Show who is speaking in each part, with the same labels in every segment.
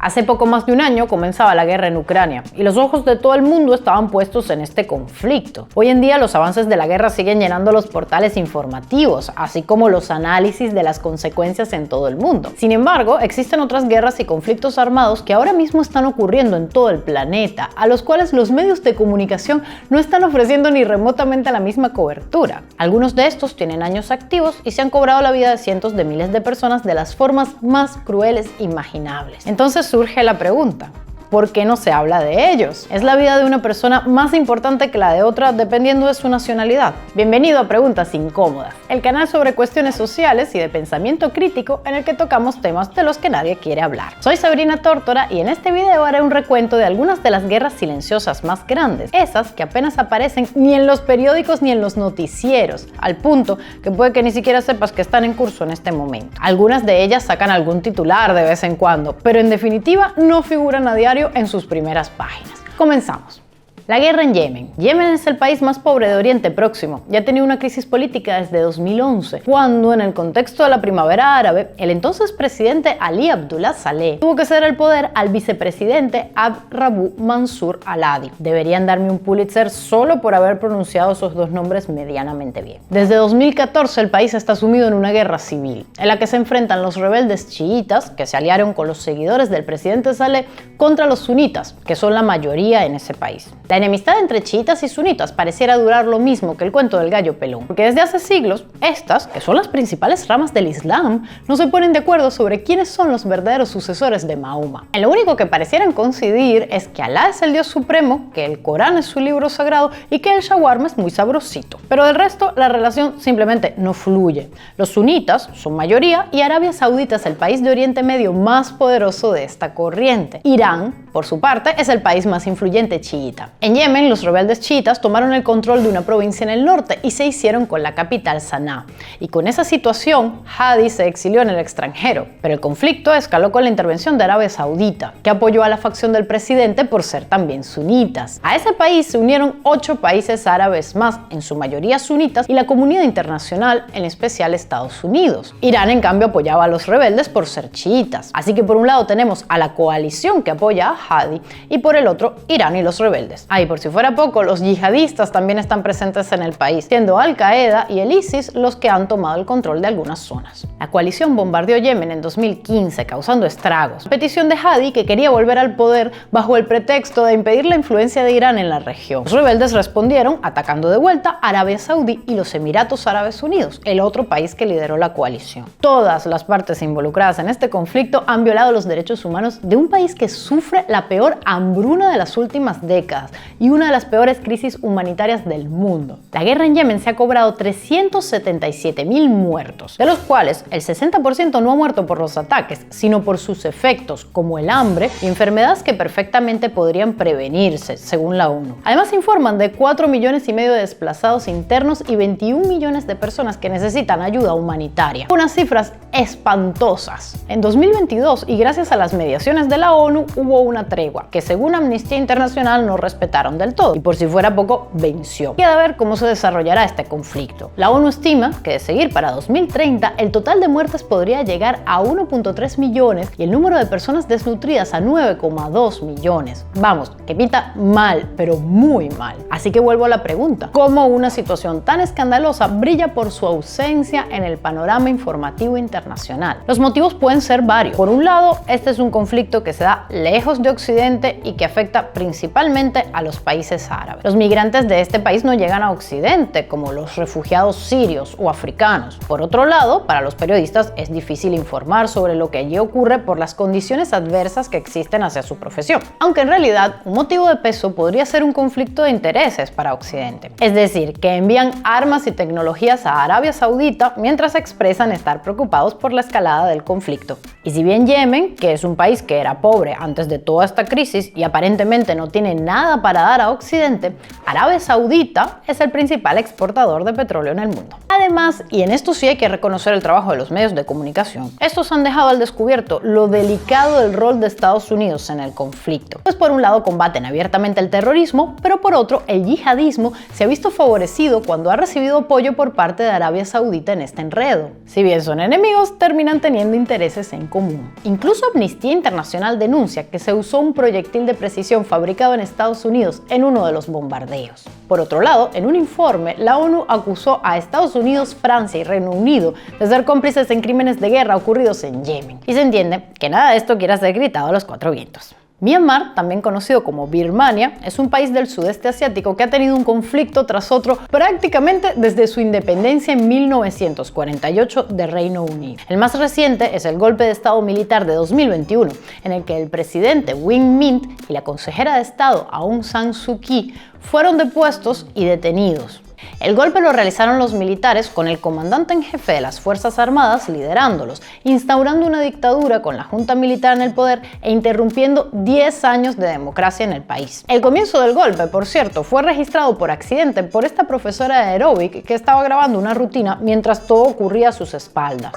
Speaker 1: Hace poco más de un año comenzaba la guerra en Ucrania y los ojos de todo el mundo estaban puestos en este conflicto. Hoy en día los avances de la guerra siguen llenando los portales informativos, así como los análisis de las consecuencias en todo el mundo. Sin embargo, existen otras guerras y conflictos armados que ahora mismo están ocurriendo en todo el planeta, a los cuales los medios de comunicación no están ofreciendo ni remotamente la misma cobertura. Algunos de estos tienen años activos y se han cobrado la vida de cientos de miles de personas de las formas más crueles imaginables. Entonces surge la pregunta: ¿por qué no se habla de ellos? ¿Es la vida de una persona más importante que la de otra dependiendo de su nacionalidad? Bienvenido a Preguntas Incómodas, el canal sobre cuestiones sociales y de pensamiento crítico en el que tocamos temas de los que nadie quiere hablar. Soy Sabrina Tórtora y en este video haré un recuento de algunas de las guerras silenciosas más grandes, esas que apenas aparecen ni en los periódicos ni en los noticieros, al punto que puede que ni siquiera sepas que están en curso en este momento. Algunas de ellas sacan algún titular de vez en cuando, pero en definitiva no figuran a diario en sus primeras páginas. Comenzamos. La guerra en Yemen. Yemen es el país más pobre de Oriente Próximo y ha tenido una crisis política desde 2011, cuando en el contexto de la primavera árabe, el entonces presidente Ali Abdullah Saleh tuvo que ceder el poder al vicepresidente Abd Rabbu Mansur al-Hadi. Deberían darme un Pulitzer solo por haber pronunciado esos dos nombres medianamente bien. Desde 2014 el país está sumido en una guerra civil, en la que se enfrentan los rebeldes chiitas, que se aliaron con los seguidores del presidente Saleh, contra los sunitas, que son la mayoría en ese país. La enemistad entre chiitas y sunitas pareciera durar lo mismo que el cuento del gallo pelón, porque desde hace siglos, estas, que son las principales ramas del Islam, no se ponen de acuerdo sobre quiénes son los verdaderos sucesores de Mahoma. En lo único que parecieran coincidir es que Alá es el Dios supremo, que el Corán es su libro sagrado y que el shawarma es muy sabrosito. Pero del resto, la relación simplemente no fluye. Los sunitas son mayoría y Arabia Saudita es el país de Oriente Medio más poderoso de esta corriente. Irán, por su parte, es el país más influyente chiita. En Yemen, los rebeldes chiitas tomaron el control de una provincia en el norte y se hicieron con la capital Saná. Y con esa situación, Hadi se exilió en el extranjero. Pero el conflicto escaló con la intervención de Arabia Saudita, que apoyó a la facción del presidente por ser también sunitas. A ese país se unieron 8 países árabes más, en su mayoría sunitas, y la comunidad internacional, en especial Estados Unidos. Irán, en cambio, apoyaba a los rebeldes por ser chiitas. Así que por un lado tenemos a la coalición que apoya a Hadi y por el otro, Irán y los rebeldes. Y por si fuera poco, los yihadistas también están presentes en el país, siendo Al-Qaeda y el ISIS los que han tomado el control de algunas zonas. La coalición bombardeó Yemen en 2015, causando estragos. Petición de Hadi, que quería volver al poder bajo el pretexto de impedir la influencia de Irán en la región. Los rebeldes respondieron atacando de vuelta a Arabia Saudí y los Emiratos Árabes Unidos, el otro país que lideró la coalición. Todas las partes involucradas en este conflicto han violado los derechos humanos de un país que sufre la peor hambruna de las últimas décadas y una de las peores crisis humanitarias del mundo. La guerra en Yemen se ha cobrado 377.000 muertos, de los cuales el 60% no ha muerto por los ataques, sino por sus efectos, como el hambre y enfermedades que perfectamente podrían prevenirse, según la ONU. Además informan de 4,5 millones de desplazados internos y 21 millones de personas que necesitan ayuda humanitaria. Unas cifras espantosas. En 2022, y gracias a las mediaciones de la ONU, hubo una tregua, que según Amnistía Internacional no respetaron del todo, y por si fuera poco, venció. Queda ver cómo se desarrollará este conflicto. La ONU estima que de seguir para 2030, el total de muertes podría llegar a 1,3 millones y el número de personas desnutridas a 9,2 millones. Vamos, que pinta mal, pero muy mal. Así que vuelvo a la pregunta: ¿cómo una situación tan escandalosa brilla por su ausencia en el panorama informativo internacional? Los motivos pueden ser varios. Por un lado, este es un conflicto que se da lejos de Occidente y que afecta principalmente a los países árabes. Los migrantes de este país no llegan a Occidente, como los refugiados sirios o africanos. Por otro lado, para los periodistas es difícil informar sobre lo que allí ocurre por las condiciones adversas que existen hacia su profesión. Aunque en realidad, un motivo de peso podría ser un conflicto de intereses para Occidente. Es decir, que envían armas y tecnologías a Arabia Saudita mientras expresan estar preocupados por la escalada del conflicto. Y si bien Yemen, que es un país que era pobre antes de toda esta crisis y aparentemente no tiene nada para para dar a Occidente, Arabia Saudita es el principal exportador de petróleo en el mundo. Además, y en esto sí hay que reconocer el trabajo de los medios de comunicación, estos han dejado al descubierto lo delicado del rol de Estados Unidos en el conflicto. Pues por un lado combaten abiertamente el terrorismo, pero por otro el yihadismo se ha visto favorecido cuando ha recibido apoyo por parte de Arabia Saudita en este enredo. Si bien son enemigos, terminan teniendo intereses en común. Incluso Amnistía Internacional denuncia que se usó un proyectil de precisión fabricado en Estados Unidos en uno de los bombardeos. Por otro lado, en un informe, la ONU acusó a Estados Unidos, Francia y Reino Unido de ser cómplices en crímenes de guerra ocurridos en Yemen. Y se entiende que nada de esto quiera ser gritado a los cuatro vientos. Myanmar, también conocido como Birmania, es un país del sudeste asiático que ha tenido un conflicto tras otro prácticamente desde su independencia en 1948 de Reino Unido. El más reciente es el golpe de estado militar de 2021, en el que el presidente Win Myint y la consejera de Estado Aung San Suu Kyi fueron depuestos y detenidos. El golpe lo realizaron los militares con el comandante en jefe de las Fuerzas Armadas liderándolos, instaurando una dictadura con la junta militar en el poder e interrumpiendo 10 años de democracia en el país. El comienzo del golpe, por cierto, fue registrado por accidente por esta profesora de aeróbic que estaba grabando una rutina mientras todo ocurría a sus espaldas.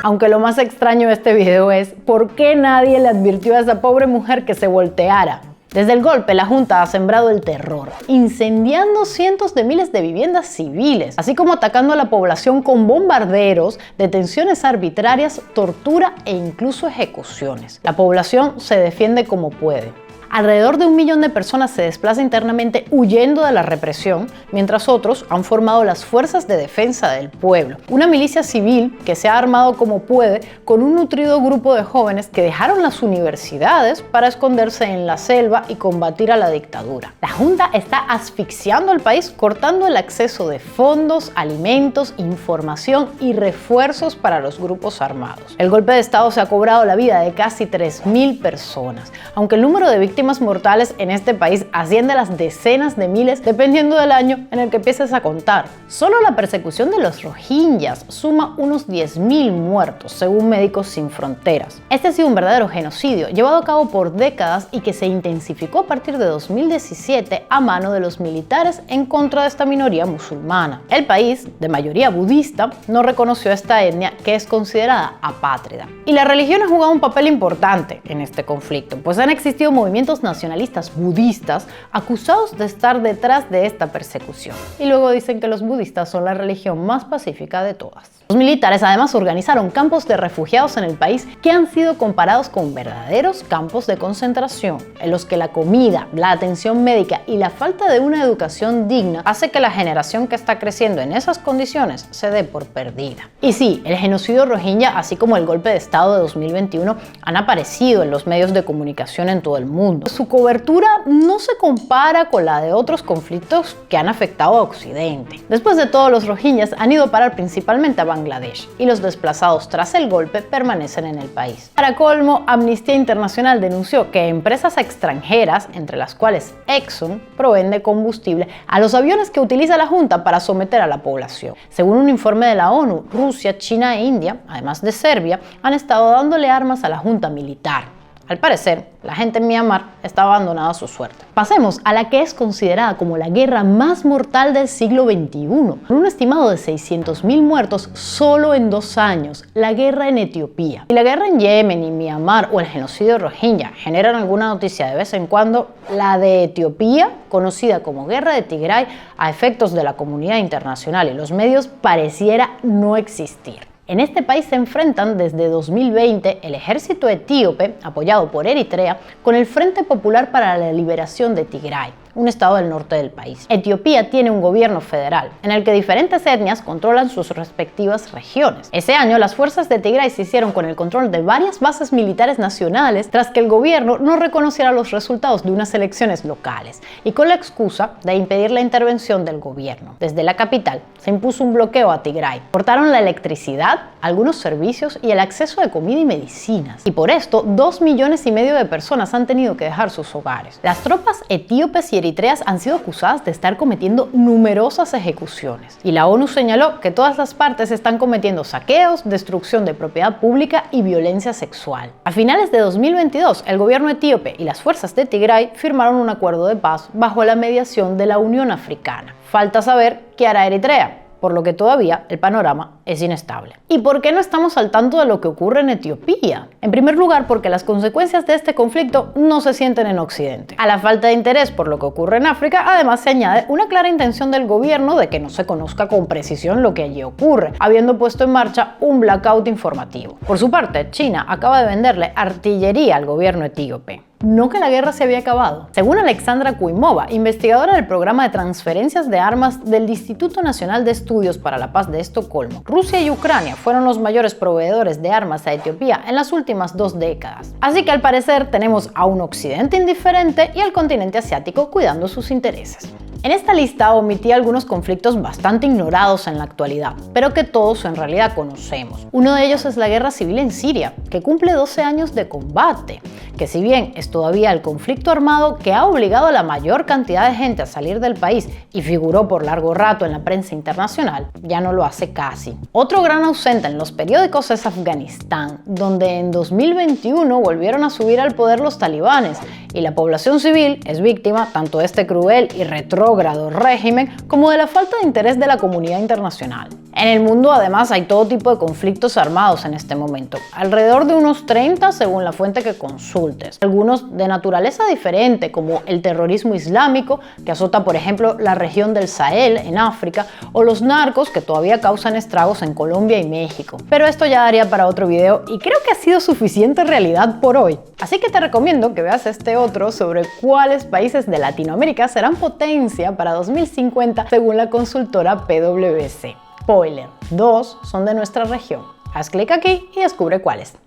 Speaker 1: Aunque lo más extraño de este video es ¿por qué nadie le advirtió a esa pobre mujer que se volteara? Desde el golpe, la Junta ha sembrado el terror, incendiando cientos de miles de viviendas civiles, así como atacando a la población con bombarderos, detenciones arbitrarias, tortura e incluso ejecuciones. La población se defiende como puede. Alrededor de 1 millón de personas se desplaza internamente huyendo de la represión, mientras otros han formado las Fuerzas de Defensa del Pueblo, una milicia civil que se ha armado como puede con un nutrido grupo de jóvenes que dejaron las universidades para esconderse en la selva y combatir a la dictadura. La Junta está asfixiando al país, cortando el acceso de fondos, alimentos, información y refuerzos para los grupos armados. El golpe de Estado se ha cobrado la vida de casi 3.000 personas, aunque el número de víctimas mortales en este país asciende a las decenas de miles dependiendo del año en el que empieces a contar. Solo la persecución de los rohingyas suma unos 10.000 muertos, según Médicos Sin Fronteras. Este ha sido un verdadero genocidio llevado a cabo por décadas y que se intensificó a partir de 2017 a mano de los militares en contra de esta minoría musulmana. El país, de mayoría budista, no reconoció a esta etnia que es considerada apátrida. Y la religión ha jugado un papel importante en este conflicto, pues han existido movimientos nacionalistas budistas acusados de estar detrás de esta persecución. Y luego dicen que los budistas son la religión más pacífica de todas. Los militares además organizaron campos de refugiados en el país que han sido comparados con verdaderos campos de concentración, en los que la comida, la atención médica y la falta de una educación digna hace que la generación que está creciendo en esas condiciones se dé por perdida. Y sí, el genocidio rohingya, así como el golpe de Estado de 2021, han aparecido en los medios de comunicación en todo el mundo. Su cobertura no se compara con la de otros conflictos que han afectado a Occidente. Después de todo, los rohingyas han ido a parar principalmente a Bangladesh y los desplazados tras el golpe permanecen en el país. Para colmo, Amnistía Internacional denunció que empresas extranjeras, entre las cuales Exxon, proveen de combustible a los aviones que utiliza la Junta para someter a la población. Según un informe de la ONU, Rusia, China e India, además de Serbia, han estado dándole armas a la Junta militar. Al parecer, la gente en Myanmar está abandonada a su suerte. Pasemos a la que es considerada como la guerra más mortal del siglo XXI, con un estimado de 600.000 muertos solo en 2 años, la guerra en Etiopía. Si la guerra en Yemen y Myanmar o el genocidio rohingya generan alguna noticia de vez en cuando, la de Etiopía, conocida como Guerra de Tigray, a efectos de la comunidad internacional y los medios, pareciera no existir. En este país se enfrentan desde 2020 el ejército etíope, apoyado por Eritrea, con el Frente Popular para la Liberación de Tigray, un estado del norte del país. Etiopía tiene un gobierno federal, en el que diferentes etnias controlan sus respectivas regiones. Ese año, las fuerzas de Tigray se hicieron con el control de varias bases militares nacionales tras que el gobierno no reconociera los resultados de unas elecciones locales y con la excusa de impedir la intervención del gobierno. Desde la capital se impuso un bloqueo a Tigray. Cortaron la electricidad, algunos servicios y el acceso de comida y medicinas. Y por esto, 2,5 millones de personas han tenido que dejar sus hogares. Las tropas etíopes y eritreas han sido acusadas de estar cometiendo numerosas ejecuciones. Y la ONU señaló que todas las partes están cometiendo saqueos, destrucción de propiedad pública y violencia sexual. A finales de 2022, el gobierno etíope y las fuerzas de Tigray firmaron un acuerdo de paz bajo la mediación de la Unión Africana. Falta saber qué hará Eritrea, por lo que todavía el panorama es inestable. ¿Y por qué no estamos al tanto de lo que ocurre en Etiopía? En primer lugar, porque las consecuencias de este conflicto no se sienten en Occidente. A la falta de interés por lo que ocurre en África, además se añade una clara intención del gobierno de que no se conozca con precisión lo que allí ocurre, habiendo puesto en marcha un blackout informativo. Por su parte, China acaba de venderle artillería al gobierno etíope. No que la guerra se había acabado. Según Alexandra Kuimova, investigadora del programa de transferencias de armas del Instituto Nacional de Estudios para la Paz de Estocolmo, Rusia y Ucrania fueron los mayores proveedores de armas a Etiopía en las últimas 2 décadas. Así que al parecer tenemos a un occidente indiferente y al continente asiático cuidando sus intereses. En esta lista omití algunos conflictos bastante ignorados en la actualidad, pero que todos en realidad conocemos. Uno de ellos es la guerra civil en Siria, que cumple 12 años de combate, que si bien es todavía el conflicto armado que ha obligado a la mayor cantidad de gente a salir del país y figuró por largo rato en la prensa internacional, ya no lo hace casi. Otro gran ausente en los periódicos es Afganistán, donde en 2021 volvieron a subir al poder los talibanes y la población civil es víctima tanto de este cruel y retrógrado régimen como de la falta de interés de la comunidad internacional. En el mundo además hay todo tipo de conflictos armados en este momento, alrededor de unos 30 según la fuente que consultes. Algunos de naturaleza diferente, como el terrorismo islámico, que azota por ejemplo la región del Sahel en África, o los narcos que todavía causan estragos en Colombia y México. Pero esto ya daría para otro video y creo que ha sido suficiente realidad por hoy. Así que te recomiendo que veas este otro sobre cuáles países de Latinoamérica serán potencia para 2050 según la consultora PwC. Spoiler, 2 son de nuestra región. Haz clic aquí y descubre cuáles.